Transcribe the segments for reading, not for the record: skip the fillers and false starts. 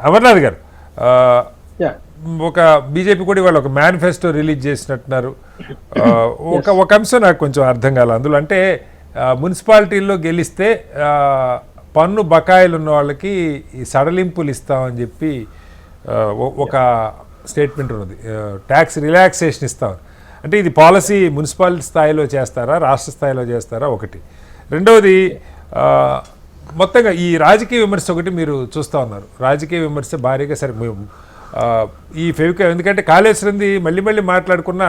అమర్నాథ్ గారు, ఒక బీజేపీ కూడా ఇవాళ ఒక మేనిఫెస్టో రిలీజ్ చేసినట్టున్నారు. ఒక అంశం నాకు కొంచెం అర్థం కాల అందులో. అంటే మున్సిపాలిటీల్లో గెలిస్తే పన్ను బకాయిలు ఉన్న వాళ్ళకి ఈ సడలింపులు ఇస్తామని చెప్పి ఒక స్టేట్మెంట్ ఉన్నది. ట్యాక్స్ రిలాక్సేషన్ ఇస్తామని. అంటే ఇది పాలసీ మున్సిపాలిటీ స్థాయిలో చేస్తారా, రాష్ట్ర స్థాయిలో చేస్తారా? ఒకటి. రెండవది, మొత్తంగా ఈ రాజకీయ విమర్శ ఒకటి మీరు చూస్తూ ఉన్నారు. రాజకీయ విమర్శ భారీగా సరే ఈ ఫెవికా, ఎందుకంటే కాళేశ్వరంది మళ్ళీ మళ్ళీ మాట్లాడుకున్న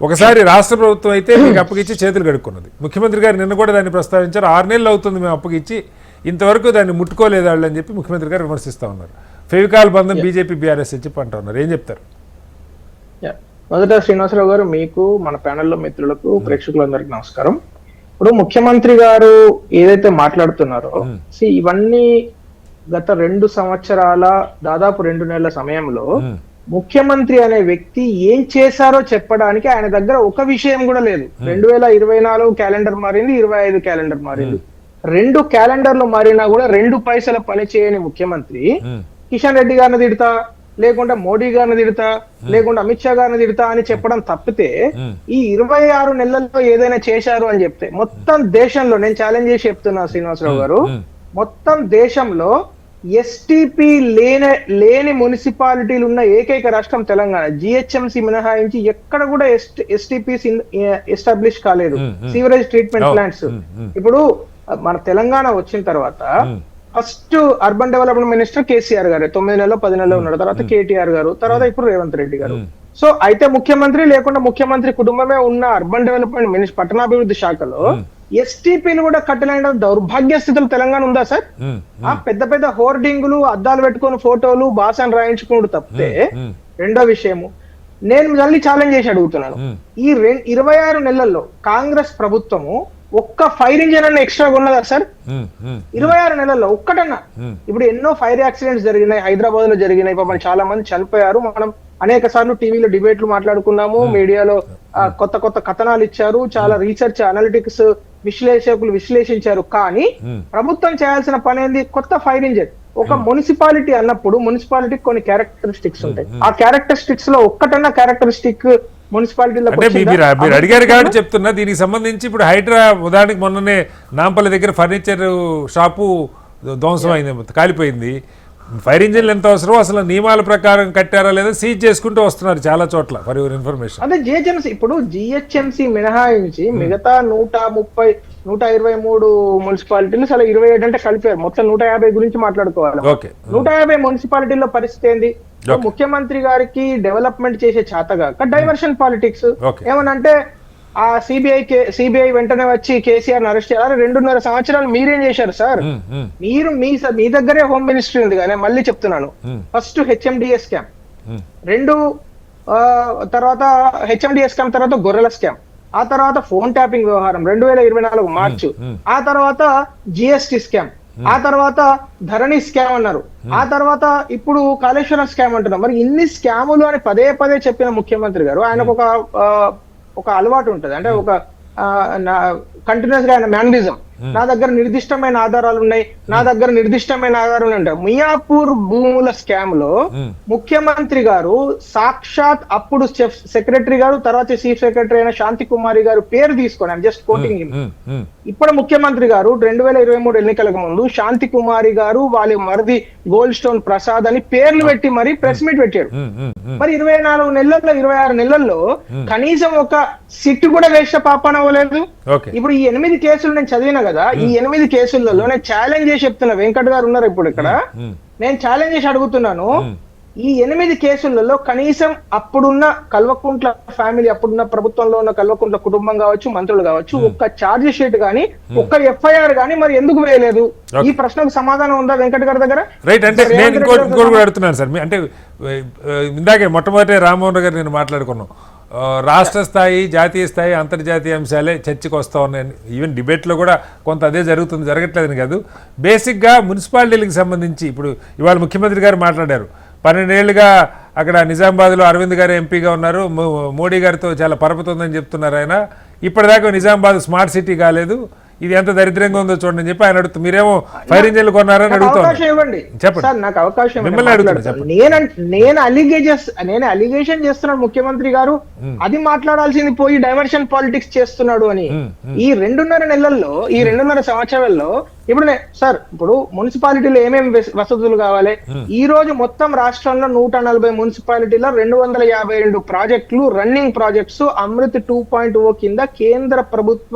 ఒకసారి రాష్ట్ర ప్రభుత్వం అయితే మీకు అప్పగిచ్చి చేతులు కడుక్కున్నది. ముఖ్యమంత్రి గారు నిన్న కూడా దాన్ని ప్రస్తావించారు. 6 నెలలు అవుతుంది మేము అప్పగిచ్చి, ఇంతవరకు దాన్ని ముట్టుకోలేదు వాళ్ళు అని చెప్పి ముఖ్యమంత్రి గారు విమర్శిస్తూ ఉన్నారు. ఫెవికాల్ బంధం బీజేపీ బీఆర్ఎస్ చెప్పి అంటూ ఉన్నారు. ఏం చెప్తారు? మొదట శ్రీనివాసరావు గారు, మీకు, మన ప్యానెల్లో మిత్రులకు, ప్రేక్షకులందరికీ నమస్కారం. ఇప్పుడు ముఖ్యమంత్రి గారు ఏదైతే మాట్లాడుతున్నారో, ఇవన్నీ గత 2 సంవత్సరాల దాదాపు 2 నెలల సమయంలో ముఖ్యమంత్రి అనే వ్యక్తి ఏం చేశారో చెప్పడానికి ఆయన దగ్గర ఒక విషయం కూడా లేదు. 2024 క్యాలెండర్ మారింది, 25 క్యాలెండర్ మారింది. 2 క్యాలెండర్లు మారినా కూడా 2 పైసల పని చేయని ముఖ్యమంత్రి కిషన్ రెడ్డి గారిని తిడతా, లేకుంటే మోడీ గారిని తిడతా, లేకుంటే అమిత్ షా గారిని తిడతా అని చెప్పడం తప్పితే ఈ 26 నెలల్లో ఏదైనా చేశారు అని చెప్తే, మొత్తం దేశంలో, నేను ఛాలెంజ్ చేసి చెప్తున్నా శ్రీనివాసరావు గారు, మొత్తం దేశంలో ఎస్టీపీ లేని మున్సిపాలిటీలు ఉన్న ఏకైక రాష్ట్రం తెలంగాణ. జిహెచ్ఎంసీ మినహాయించి ఎక్కడ కూడా ఎస్టీపీస్ ఎస్టాబ్లిష్ కాలేదు, సీవరేజ్ ట్రీట్మెంట్ ప్లాంట్స్. ఇప్పుడు మన తెలంగాణ వచ్చిన తర్వాత first urban development minister KCR గారు 9 నెలలో 10 నెలలో ఉన్నాడు. తర్వాత కేటీఆర్ గారు, తర్వాత ఇప్పుడు రేవంత్ రెడ్డి గారు. సో అయితే ముఖ్యమంత్రి లేకుండా ముఖ్యమంత్రి కుటుంబమే ఉన్న అర్బన్ డెవలప్మెంట్ మినిస్టర్, పట్టణాభివృద్ధి శాఖలో ఎస్టీపీలు కూడా కట్టలేని దౌర్భాగ్య స్థితులు తెలంగాణ ఉందా సార్? ఆ పెద్ద పెద్ద హోర్డింగులు, అద్దాలు పెట్టుకుని ఫోటోలు, భాషను రాయించుకుంటూ తప్పితే. రెండో విషయము, నేను మళ్ళీ ఛాలెంజ్ చేసి అడుగుతున్నాను, ఈ 26 నెలల్లో కాంగ్రెస్ ప్రభుత్వము ఒక్క ఫైర్ ఇంజిన్ అన్న ఎక్స్ట్రా ఉన్నదా సార్? 26 నెలల్లో ఒక్కటన్నా. ఇప్పుడు ఎన్నో ఫైర్ యాక్సిడెంట్స్ జరిగినాయి, హైదరాబాద్ లో జరిగినాయి, పాపం చాలా మంది చనిపోయారు. మనం అనేక సార్లు టీవీలో డిబేట్లు మాట్లాడుకున్నాము, మీడియాలో కొత్త కొత్త కథనాలు ఇచ్చారు, చాలా రీసెర్చ్ అనలిటిక్స్ విశ్లేషకులు విశ్లేషించారు. కానీ ప్రభుత్వం చేయాల్సిన పని ఏంది? కొత్త ఫైర్ ఇంజిన్. ఒక మున్సిపాలిటీ అన్నప్పుడు మున్సిపాలిటీకి కొన్ని క్యారెక్టరిస్టిక్స్ ఉంటాయి. ఆ క్యారెక్టరిస్టిక్స్ లో ఒక్కటన్నా క్యారెక్టరిస్టిక్ మున్సిపాలిటీలో మీరు అడిగారు కాబట్టి చెప్తున్నా. దీనికి సంబంధించి ఇప్పుడు హైడ్రా ఉదాహరణకి మొన్ననే నాంపల్లి దగ్గర ఫర్నిచర్ షాపు ధ్వంసం అయింది, కాలిపోయింది. ఫైర్ ఇంజిన్లు ఎంత అవసరం, అసలు నియమాల ప్రకారం కట్టారా లేదా సీజ్ చేసుకుంటూ వస్తున్నారు చాలా చోట్ల. For your information. అదే జిహెచ్ఎంసీ, ఇప్పుడు జిహెచ్ఎంసీ మినహాయించి మిగతా 130, 123 మున్సిపాలిటీలు, అసలు 27 అంటే కలిపారు. మొత్తం 150 గురించి మాట్లాడుకోవాలి. 150 మున్సిపాలిటీల్లో పరిస్థితి ఏంది? ముఖ్యమంత్రి గారికి డెవలప్మెంట్ చేసే చేతగాక డైవర్షన్ పాలిటిక్స్. ఏమనంటే ఆ సిబిఐ వెంటనే వచ్చి కేసీఆర్ అరెస్ట్ చేయాలి. 2.5 సంవత్సరాలు మీరేం చేశారు సార్? మీరు మీ దగ్గరే హోమ్ మినిస్ట్రీ ఉంది కానీ, మళ్ళీ చెప్తున్నాను, ఫస్ట్ హెచ్ఎండిఎస్ స్కామ్, 2 తర్వాత హెచ్ఎండిఎస్ స్కామ్, తర్వాత గొర్రెల స్కామ్, ఆ తర్వాత ఫోన్ ట్యాపింగ్ వ్యవహారం 2024 మార్చు, ఆ తర్వాత జిఎస్టి స్కామ్, ఆ తర్వాత ధరణి స్కామ్ అన్నారు, ఆ తర్వాత ఇప్పుడు కాళేశ్వరం స్కామ్ అంటున్నారు. మరి ఇన్ని స్కాములు అని పదే పదే చెప్పిన ముఖ్యమంత్రి గారు, ఆయనకు ఒక అలవాటు ఉంటది. అంటే ఒక కంటిన్యూస్ గా ఆయన మేనరిజం, నా దగ్గర నిర్దిష్టమైన ఆధారాలు ఉన్నాయి, నా దగ్గర నిర్దిష్టమైన ఆధారాలు ఉంటాయి. మియాపూర్ భూముల స్కామ్ లో ముఖ్యమంత్రి గారు సాక్షాత్ అప్పుడు సెక్రటరీ గారు, తర్వాత చీఫ్ సెక్రటరీ అయిన శాంతి కుమారి గారు పేరు తీసుకొని, జస్ట్ కోటింగ్, ఇప్పుడు ముఖ్యమంత్రి గారు 2023 ఎన్నికలకు ముందు శాంతి కుమారి గారు వాళ్ళ మరిది గోల్డ్ స్టోన్ ప్రసాద్ అని పేర్లు పెట్టి మరి ప్రెస్ మీట్ పెట్టారు. మరి 24 నెలల్లో 26 నెలల్లో కనీసం ఒక సిట్ కూడా వేసిన పాపన అవ్వలేదు. ఇప్పుడు ఈ 8 కేసులు నేను చదివిన కదా, ఈ 8 కేసులలో నేను ఛాలెంజ్ చేసి చెప్తున్నా, వెంకట్ గారు ఉన్నారు ఇప్పుడు ఇక్కడ, నేను ఛాలెంజ్ చేసి అడుగుతున్నాను, ఈ 8 కేసులలో కనీసం అప్పుడున్న కల్వకుంట్ల ఫ్యామిలీ, అప్పుడున్న ప్రభుత్వంలో ఉన్న కల్వకుంట్ల కుటుంబం కావచ్చు, మంత్రులు కావచ్చు, ఒక్క ఛార్జ్ షీట్ గానీ, ఒక్క ఎఫ్ఐఆర్ గానీ మరి ఎందుకు వేయలేదు? ఈ ప్రశ్నకు సమాధానం ఉందా వెంకట్ గారి దగ్గర? రైట్. అంటే నేను ఇంకోటి అడుగుతున్నాను సార్, అంటే ఇందాకే మొట్టమొదటి రామ్మోహన్ గారు నేను మాట్లాడుకున్నాం, రాష్ట్ర స్థాయి, జాతీయ స్థాయి, అంతర్జాతీయ అంశాలే చర్చకు వస్తూ ఉన్నాయి. ఈవెన్ డిబేట్లో కూడా కొంత అదే జరుగుతుంది, జరగట్లేదని కాదు. బేసిక్గా మున్సిపాలిటీలకు సంబంధించి ఇప్పుడు ఇవాళ ముఖ్యమంత్రి గారు మాట్లాడారు. 12 ఏళ్లుగా అక్కడ నిజామాబాద్లో అరవింద్ గారు ఎంపీగా ఉన్నారు, మోడీ గారితో చాలా పరపతుందని చెప్తున్నారు ఆయన. ఇప్పటిదాకా నిజామాబాద్ స్మార్ట్ సిటీ కాలేదు, ఇది ఎంత దరిద్రంగా ఉందో చూడండి అని చెప్పి ఆయన అడుగుతుంది. మీరేమో ఫైర్ ఇంజిన్లు కొన్నారని అడుగుతాను. అవకాశం ఇవ్వండి చెప్పండి సార్, నాకు అవకాశం ఇవ్వండి. మిమ్మల్ని అడుగుతాను చెప్పండి. నేను అలిగేషన్ చేస్తున్నాను ముఖ్యమంత్రి గారు, అది మాట్లాడాల్సింది పోయి డైవర్షన్ పాలిటిక్స్ చేస్తున్నాడు అని. ఈ 2.5 నెలల్లో, ఈ 2.5 సంవత్సరాల్లో ఇప్పుడు సార్, ఇప్పుడు మున్సిపాలిటీలో ఏమేమి వసతులు కావాలి? ఈ రోజు మొత్తం రాష్ట్రంలో 140 మున్సిపాలిటీలో 252 ప్రాజెక్టులు, రన్నింగ్ ప్రాజెక్ట్స్ అమృత్ 2.0 కింద కేంద్ర ప్రభుత్వ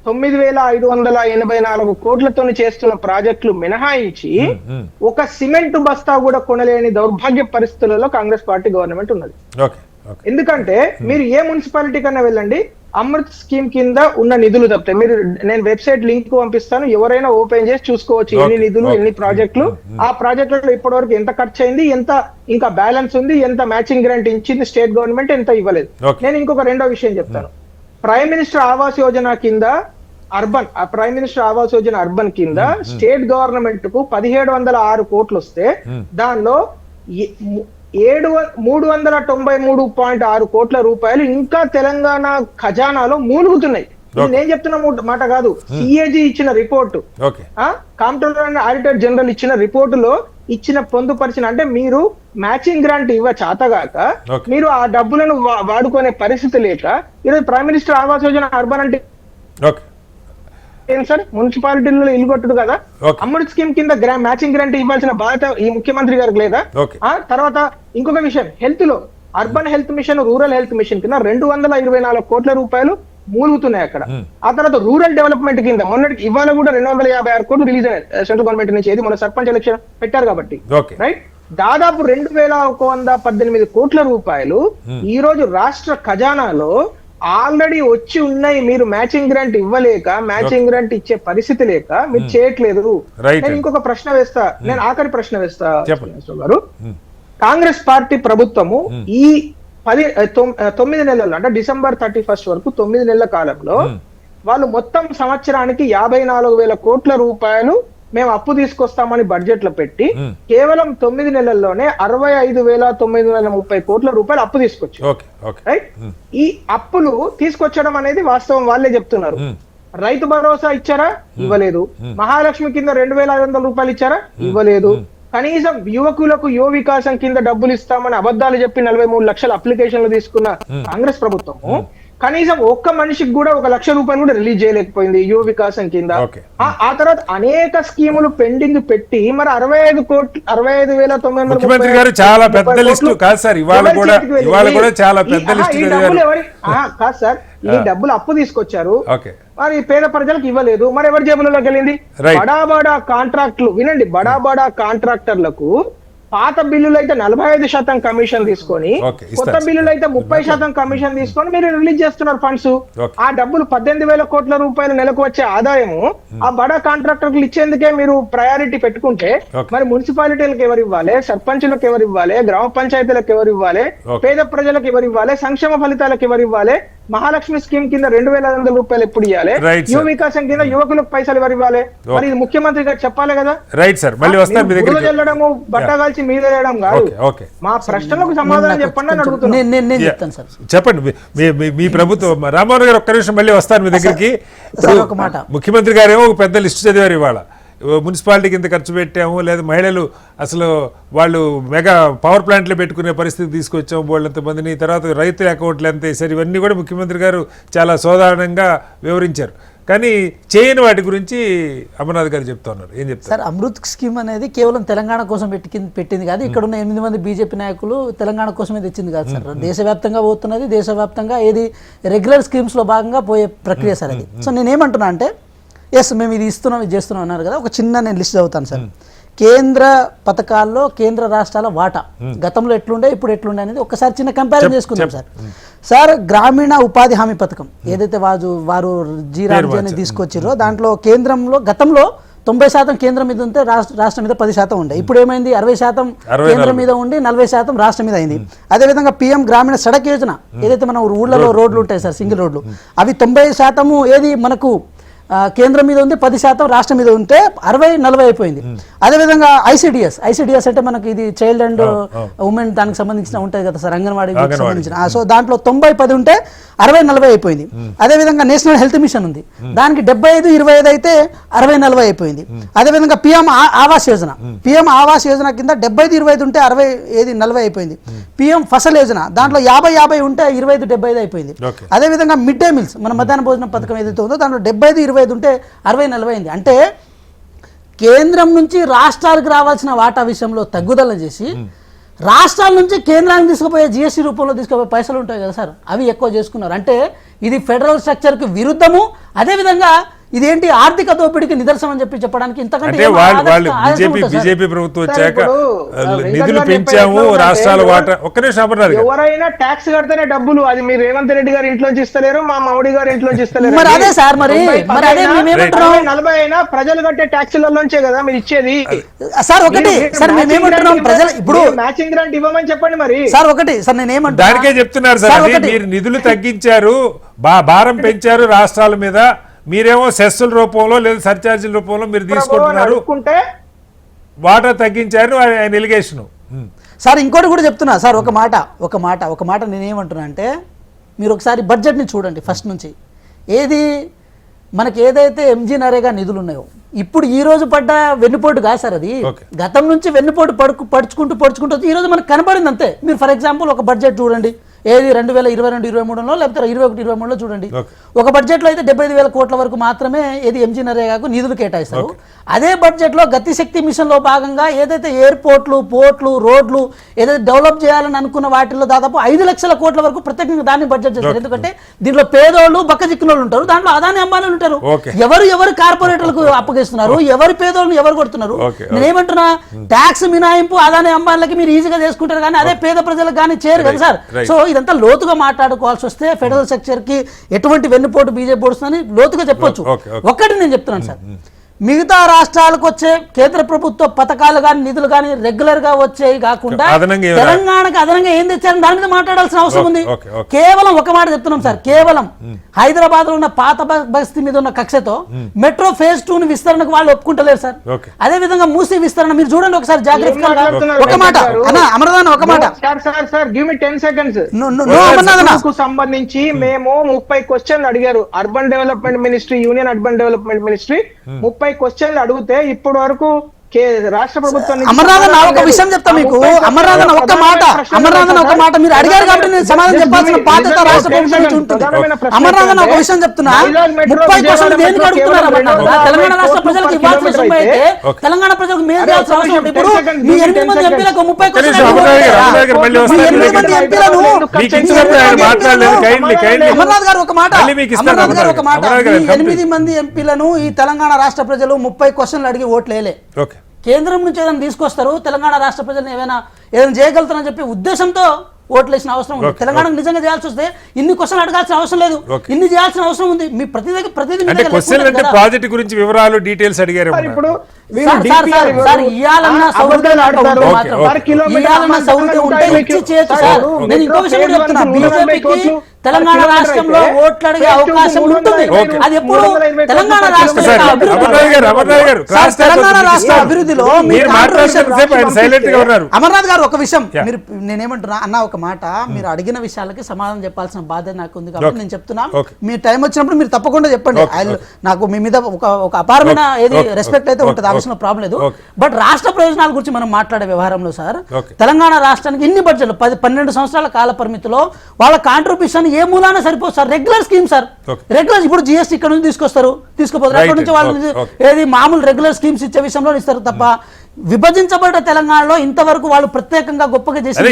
9,584 కోట్లతో చేస్తున్న ప్రాజెక్టులు మినహాయించి ఒక సిమెంట్ బస్తా కూడా కొనలేని దౌర్భాగ్య పరిస్థితులలో కాంగ్రెస్ పార్టీ గవర్నమెంట్ ఉన్నది. ఎందుకంటే మీరు ఏ మున్సిపాలిటీ కన్నా వెళ్ళండి, అమృత్ స్కీమ్ కింద ఉన్న నిధులు తప్పితే మీరు, నేను వెబ్సైట్ లింక్ పంపిస్తాను, ఎవరైనా ఓపెన్ చేసి చూసుకోవచ్చు ఎన్ని నిధులు, ఎన్ని ప్రాజెక్టులు, ఆ ప్రాజెక్టులలో ఇప్పటి వరకు ఎంత ఖర్చు అయింది, ఎంత ఇంకా బ్యాలెన్స్ ఉంది, ఎంత మ్యాచింగ్ గ్రాంట్ ఇచ్చింది స్టేట్ గవర్నమెంట్, ఎంత ఇవ్వలేదు. నేను ఇంకొక రెండో విషయం చెప్తాను. ప్రైమ్ మినిస్టర్ ఆవాస్ యోజన కింద prime minister Awas Yojana urban కింద స్టేట్ గవర్నమెంట్ కు 1706 కోట్లు వస్తే దానిలో 393.6 కోట్ల రూపాయలు ఇంకా తెలంగాణ ఖజానాలో మూలుగుతున్నాయి. నేను చెప్తున్న మాట కాదు, సిఏజీ ఇచ్చిన report, comptroller and auditor general ఇచ్చిన రిపోర్టులో ఇచ్చిన పొందుపరిచిన, అంటే మీరు మ్యాచింగ్ గ్రాంట్ చాతగాక మీరు ఆ డబ్బులను వాడుకునే పరిస్థితి లేక ఈరోజు prime minister Awas Yojana urban అంటే ఏం సార్, మున్సిపాలిటీలో ఇల్లు కొట్టుడు కదా. అమృత్ స్కీమ్ కింద మ్యాచింగ్ గ్రాంట్ ఇవ్వాల్సిన బాధ్యత ఈ ముఖ్యమంత్రి గారికి లేదా? తర్వాత ఇంకొక విషయం, హెల్త్ లో urban health machine, rural health machine కింద 224 కోట్ల రూపాయలు మూలుగుతున్నాయి అక్కడ. ఆ తర్వాత రూరల్ డెవలప్మెంట్ కింద మొన్నటికి ఇవాళ కూడా 256 కోట్లు రిలీజ్ అయ్యాయి సెంట్రల్ గవర్నమెంట్ నుంచి. ఏది మన సర్పంచ్ ఎలక్షన్ పెట్టారు కాబట్టి, రైట్. దాదాపు 2118 కోట్ల రూపాయలు ఈ రోజు రాష్ట్ర ఖజానాలో ఆల్రెడీ వచ్చి ఉన్నాయి. మీరు మ్యాచింగ్ గ్రాంట్ ఇవ్వలేక, మ్యాచింగ్ గ్రాంట్ ఇచ్చే పరిస్థితి లేక మీరు చేయట్లేదు. నేను ఇంకొక ప్రశ్న వేస్తా, నేను ఆఖరి ప్రశ్న వేస్తా గారు. కాంగ్రెస్ పార్టీ ప్రభుత్వము ఈ 9 నెలల్లో, అంటే December 31 వరకు 9 నెలల కాలంలో వాళ్ళు మొత్తం సంవత్సరానికి 54,000 కోట్ల రూపాయలు మేము అప్పు తీసుకొస్తామని బడ్జెట్ లో పెట్టి కేవలం 9 నెలల్లోనే 65,930 కోట్ల రూపాయలు అప్పు తీసుకొచ్చారు. రైట్. ఈ అప్పులు తీసుకొచ్చడం అనేది వాస్తవం, వాళ్ళే చెప్తున్నారు. రైతు భరోసా ఇచ్చారా? ఇవ్వలేదు. మహాలక్ష్మి కింద 2,500 రూపాయలు ఇచ్చారా? ఇవ్వలేదు. కనీసం యువకులకు యువ వికాసం కింద డబ్బులు ఇస్తామని అబద్ధాలు చెప్పి 43 లక్షల అప్లికేషన్లు తీసుకున్న కాంగ్రెస్ ప్రభుత్వము కనీసం ఒక్క మనిషికి కూడా 1 లక్ష రూపాయలు కూడా రిలీజ్ చేయలేకపోయింది యువ వికాసం కింద. ఆ తర్వాత అనేక స్కీములు పెండింగ్ పెట్టి మరి 65,900 ముఖ్యమంత్రి గారు చాలా పెద్ద లిస్టు కాదు సార్, ఇవాళ కూడా చాలా పెద్ద లిస్టు కాదు సార్. ఈ డబ్బులు అప్పు తీసుకొచ్చారు, మరి పేద ప్రజలకు ఇవ్వలేదు. మరి ఎవరి జేబులలోకి వెళ్ళింది? బడా కాంట్రాక్టులు. వినండి, బడా కాంట్రాక్టర్లకు పాత బిల్లులు అయితే 45% కమిషన్ తీసుకొని, కొత్త బిల్లులు అయితే 30% కమిషన్ తీసుకొని మీరు రిలీజ్ చేస్తున్నారు ఫండ్స్. ఆ డబ్బులు 18,000 కోట్ల రూపాయలు నెలకు వచ్చే ఆదాయము ఆ బడా కాంట్రాక్టర్లు ఇచ్చేందుకే మీరు ప్రయారిటీ పెట్టుకుంటే మరి మున్సిపాలిటీలకు ఎవరు ఇవ్వాలి, సర్పంచులకు ఎవరు ఇవ్వాలి, గ్రామ పంచాయతీలకు ఎవరు ఇవ్వాలి, పేద ప్రజలకు ఎవరు ఇవ్వాలి, సంక్షేమ ఫలితాలకు ఎవరు ఇవ్వాలి, మహాలక్ష్మి స్కీమ్ కింద 2,500 రూపాయలు ఎప్పుడు ఇవ్వాలి, యువ వికాసం కింద యువకులకు పైసలు ఎవరు ఇవ్వాలి? మరి ఇది ముఖ్యమంత్రి గారు చెప్పాలి కదా. రైట్ సార్, మళ్ళీ వస్తాను మీ దగ్గరికి. వెళ్ళడము, బట్ట కాల్చి మీద వేయడం కాదు. మా ప్రశ్నలకు సమాధానం చెప్పండి అని అడుగుతున్నాను. చెప్పండి మీ ప్రభుత్వం. రామ్మోహన్ గారు ఒక్క నిమిషం, మళ్ళీ వస్తాను మీ దగ్గరికి. ముఖ్యమంత్రి గారు ఏమో ఒక పెద్ద లిస్టు చదివారు ఇవాళ. మున్సిపాలిటీకి ఇంత ఖర్చు పెట్టాము, లేదా మహిళలు అసలు వాళ్ళు మెగా పవర్ ప్లాంట్లు పెట్టుకునే పరిస్థితి తీసుకొచ్చాము వాళ్ళంతమందిని, తర్వాత రైతుల అకౌంట్లు ఎంత వేసారు, ఇవన్నీ కూడా ముఖ్యమంత్రి గారు చాలా సాధారణంగా వివరించారు. కానీ చేయని వాటి గురించి అమర్నాథ్ గారు చెప్తా ఉన్నారు. ఏం చెప్తారు సార్? అమృత్ స్కీమ్ అనేది కేవలం తెలంగాణ కోసం పెట్టింది కాదు. ఇక్కడ ఉన్న 8 మంది బీజేపీ నాయకులు తెలంగాణ కోసమే తెచ్చింది కాదు సార్. దేశవ్యాప్తంగా పోతున్నది, దేశవ్యాప్తంగా ఏది రెగ్యులర్ స్కీమ్స్లో భాగంగా పోయే ప్రక్రియ సార్ అది. సో నేనేమంటున్నా అంటే, ఎస్ మేము ఇది ఇస్తున్నాం, ఇది చేస్తున్నాం అన్నారు కదా. ఒక చిన్న నేను లిస్ట్ చదువుతాను సార్. కేంద్ర పథకాల్లో కేంద్ర రాష్ట్రాల వాటా గతంలో ఎట్లుండే, ఇప్పుడు ఎట్లుండే అనేది ఒకసారి చిన్న కంపారిజన్ చేసుకుందాం సార్. సార్, గ్రామీణ ఉపాధి హామీ పథకం ఏదైతే వారు జీరాన్ని తీసుకొచ్చారో దాంట్లో కేంద్రంలో గతంలో 90% కేంద్రం మీద ఉంటే రాష్ట్రం మీద 10% ఉండే. ఇప్పుడు ఏమైంది? 60% కేంద్రం మీద ఉండి 40% రాష్ట్రం మీద అయింది. అదేవిధంగా PM గ్రామీణ సడక్ యోజన ఏదైతే మన ఊళ్ళలో రోడ్లు ఉంటాయి సార్, సింగిల్ రోడ్లు, అవి 90% ఏది మనకు కేంద్రం మీద ఉంది, 10% రాష్ట్రం మీద ఉంటే 60-40 అయిపోయింది. అదేవిధంగా ఐసిడిఎస్ అంటే మనకి ఇది చైల్డ్ అండ్ ఉమెన్ దానికి సంబంధించిన ఉంటుంది కదా సార్, అంగన్వాడీ సంబంధించిన. సో దాంట్లో 90-10 ఉంటే 60-40 అయిపోయింది. అదేవిధంగా నేషనల్ హెల్త్ మిషన్ ఉంది, దానికి 75-25 అయితే 60-40 అయిపోయింది. అదేవిధంగా పిఎం ఆవాస్ యోజన కింద 75-25 ఉంటే 60-40 అయిపోయింది. పిఎం ఫసల్ యోజన దాంట్లో 50-50 ఉంటే 25-75 అయిపోయింది. అదేవిధంగా మిడ్ డే మీల్స్ మన మధ్యాహ్న భోజనం పథకం ఏదైతే ఉందో దాంట్లో 75-25 ఉంటే 60-40 అయింది. అంటే కేంద్రం నుంచి రాష్ట్రాలకు రావాల్సిన వాటా విషయంలో తగ్గుదల చేసి రాష్ట్రాల నుంచి కేంద్రానికి తీసుకుపోయే జిఎస్టీ రూపంలో తీసుకుపోయే పైసలు ఉంటాయి కదా సార్, అవి ఎక్కువ చేసుకున్నారు. అంటే ఇది ఫెడరల్ స్ట్రక్చర్కి విరుద్ధము. అదేవిధంగా ఇదేంటి ఆర్థిక దోపిడీకి నిదర్శనం అని చెప్పడానికి ఇంతకంటే బీజేపీ ప్రభుత్వం వచ్చాక నిధులు పెంచాము, రాష్ట్రాల వాటా. ఒక్క నిమిషం అమర్నాథ్ గారు, ఎవరైనా ట్యాక్స్ కడితేనే డబ్బులు, అది మీరు రేవంత్ రెడ్డి గారి ఇంట్లోంచి ఇస్తలేరు, మా మోడీ గారి ఇంట్లోంచి ఇస్తలేరు. మరి అదే సార్, మరి అదే 40 అయినా ప్రజలు కట్టే ట్యాక్సులలోంచే కదా మీరు ఇచ్చేది సార్. ఒకటి సార్ మేమేమంటున్నాం, ప్రజలు ఇప్పుడు మ్యాచింగ్ గ్రాంట్ ఇవ్వమని చెప్పండి మరి సార్. ఒకటి సార్ నేనేమంటున్నా, దానికే చెప్తున్నారు సార్, మీరు నిధులు తగ్గించారు, భారం పెంచారు రాష్ట్రాల మీద, మీరేమో సెస్సుల రూపంలో లేదా సర్చార్జీల రూపంలో మీరు తీసుకుంటున్నారు, వాటా తగ్గించారు ఆయన ఎలిగేషన్. సార్ ఇంకోటి కూడా చెప్తున్నా సార్, ఒక మాట నేనేమంటున్నా అంటే, మీరు ఒకసారి బడ్జెట్ని చూడండి ఫస్ట్ నుంచి. ఏది మనకి ఏదైతే ఎంజీ నరేగా నిధులు ఉన్నాయో ఇప్పుడు ఈ రోజు పడ్డ వెన్నుపోటు కాదు సార్, అది గతం నుంచి వెన్నుపోటు పడుచుకుంటూ ఈ రోజు మనకు కనపడింది అంతే. మీరు ఫర్ ఎగ్జాంపుల్ ఒక బడ్జెట్ చూడండి, ఏది 2022-23లో లేకపోతే 21-23లో చూడండి. ఒక బడ్జెట్లో అయితే 75,000 కోట్ల వరకు మాత్రమే ఏది ఎంజీ నరేగాకు నిధులు కేటాయిస్తారు. అదే బడ్జెట్లో గతిశక్తి మిషన్లో భాగంగా ఏదైతే ఎయిర్పోర్ట్లు, పోర్ట్లు, రోడ్లు ఏదైతే డెవలప్ చేయాలని అనుకున్న వాటిల్లో దాదాపు 5 లక్షల కోట్ల వరకు ప్రత్యేకంగా దాన్ని బడ్జెట్ చేస్తారు. ఎందుకంటే దీంట్లో పేదోళ్ళు బక్కచిక్కిన వాళ్ళు ఉంటారు, దాంట్లో అదాని అంబానీ ఉంటారు. ఎవరు కార్పొరేటర్లకు అప్పగిస్తున్నారు, ఎవరు పేదోళ్ళని ఎవరు కొడుతున్నారు. నేనేమంటున్నా, ట్యాక్స్ మినాయింపు అదాని అంబానీలకి మీరు ఈజీగా చేసుకుంటారు కానీ అదే పేద ప్రజలకు కానీ చేయరు కదా సార్. సో ఇదంతా లోతుగా మాట్లాడుకోవాల్సి వస్తే ఫెడరల్ స్ట్రక్చర్ కి ఎటువంటి వెన్నుపోటు బీజేపీ పోడుస్తుందని లోతుగా చెప్పొచ్చు. ఒక్కటి నేను చెప్తున్నాను సార్, మిగతా రాష్ట్రాలకు వచ్చే కేంద్ర ప్రభుత్వ పథకాలు కానీ నిధులు కానీ రెగ్యులర్ గా వచ్చేవి కాకుండా తెలంగాణకు అదనంగా ఏం తెచ్చారని దాని మీద మాట్లాడాల్సిన అవసరం ఉంది. కేవలం ఒక మాట చెప్తున్నాం సార్, కేవలం హైదరాబాద్ లో ఉన్న పాత బస్తీ మీద ఉన్న కక్షతో మెట్రో ఫేజ్ 2 విస్తరణకు వాళ్ళు ఒప్పుకుంటలేరు సార్. అదే విధంగా మూసీ విస్తరణ మీరు చూడండి ఒకసారి జాగ్రత్తగా. ఒక మాట అన్న అమరదాన్, ఒక మాట సంబంధించి మేము 30 క్వశ్చన్లు అడిగారు urban development ministry, union urban development ministry 30 క్వశ్చన్లు అడిగితే ఇప్పటి వరకు రాష్ట్ర ప్రభుత్వం. అమర్నాథన్ ఒక విషయం చెప్తా మీకు, అమర్నాథన్ ఒక మాట మీరు అడిగారు కాబట్టి నేను సమాధానం చెప్పాల్సిన బాధ్యత రాష్ట్ర ప్రభుత్వం నుంచి ఉంటుంది. అమర్నాథన్ ఒక విషయం చెప్తున్నా, 30 క్వశ్చన్లు దేనికి అడుగుతున్నారు అమర్నాథన్? తెలంగాణ రాష్ట్ర ప్రజలకు ఇవ్వాల్సిన సొమ్ము అయితే తెలంగాణ ప్రజలకు మేలు చేయాల్సిన అవసరం ఉంది. ఇప్పుడు మీ 8 మంది ఎంపీలకు 30 క్వశ్చన్లు అమర్నాథ్ గారు ఒక మాట, 8 మంది ఎంపీలను ఈ తెలంగాణ రాష్ట్ర ప్రజలు 30 క్వశ్చన్లు అడిగి ఓట్లేలే. కేంద్రం నుంచి ఏదైనా తీసుకొస్తారు, తెలంగాణ రాష్ట్ర ప్రజలను ఏదైనా చేయగలుగుతారని చెప్పి ఉద్దేశంతో ఓట్లు వేసిన అవసరం ఉంది. తెలంగాణకు నిజంగా చేయాల్సి వస్తే ఇన్ని క్వశ్చన్లు అడగాల్సిన అవసరం లేదు, ఇన్ని చేయాల్సిన అవసరం ఉంది. మీ ప్రతిదీ ప్రాజెక్ట్ గురించి వివరాలు డీటెయిల్స్ అడిగారు. ఇప్పుడు తెలంగాణ రాష్ట్రంలో ఓట్లు అడిగే అవకాశం ఉంటుంది. అది ఎప్పుడు తెలంగాణ రాష్ట్ర అభివృద్ధిలో. అమర్నాథ్ గారు ఒక విషయం, మీరు నేనేమంటున్నా అన్న, ఒక మాట, మీరు అడిగిన విషయాలకి సమాధానం చెప్పాల్సిన బాధ్యత నాకు ఉంది కాబట్టి నేను చెప్తున్నా. మీ టైం వచ్చినప్పుడు మీరు తప్పకుండా చెప్పండి. నాకు మీ మీద ఒక అపారమైన రెస్పెక్ట్ అయితే ఉంటుంది, ఆ విషయంలో ప్రాబ్లం లేదు. బట్ రాష్ట్ర ప్రయోజనాల గురించి మనం మాట్లాడే వ్యవహారంలో సార్, తెలంగాణ రాష్ట్రానికి ఇన్ని బడ్జెట్లు 12 సంవత్సరాల కాల పరిమితిలో వాళ్ళ కాంట్రిబ్యూషన్ ఏ మూలాన సరిపోదు sir. Regular scheme sir, regular. ఇప్పుడు జిఎస్టీ ఇక్కడ నుంచి తీసుకుపోతారు, అక్కడ నుంచి వాళ్ళు ఏది మామూలు రెగ్యులర్ స్కీమ్స్ ఇచ్చే విషయంలో ఇస్తారు తప్ప విభజించబడ్డ తెలంగాణలో ఇంతవరకు వాళ్ళు ప్రత్యేకంగా గొప్పగా చేసి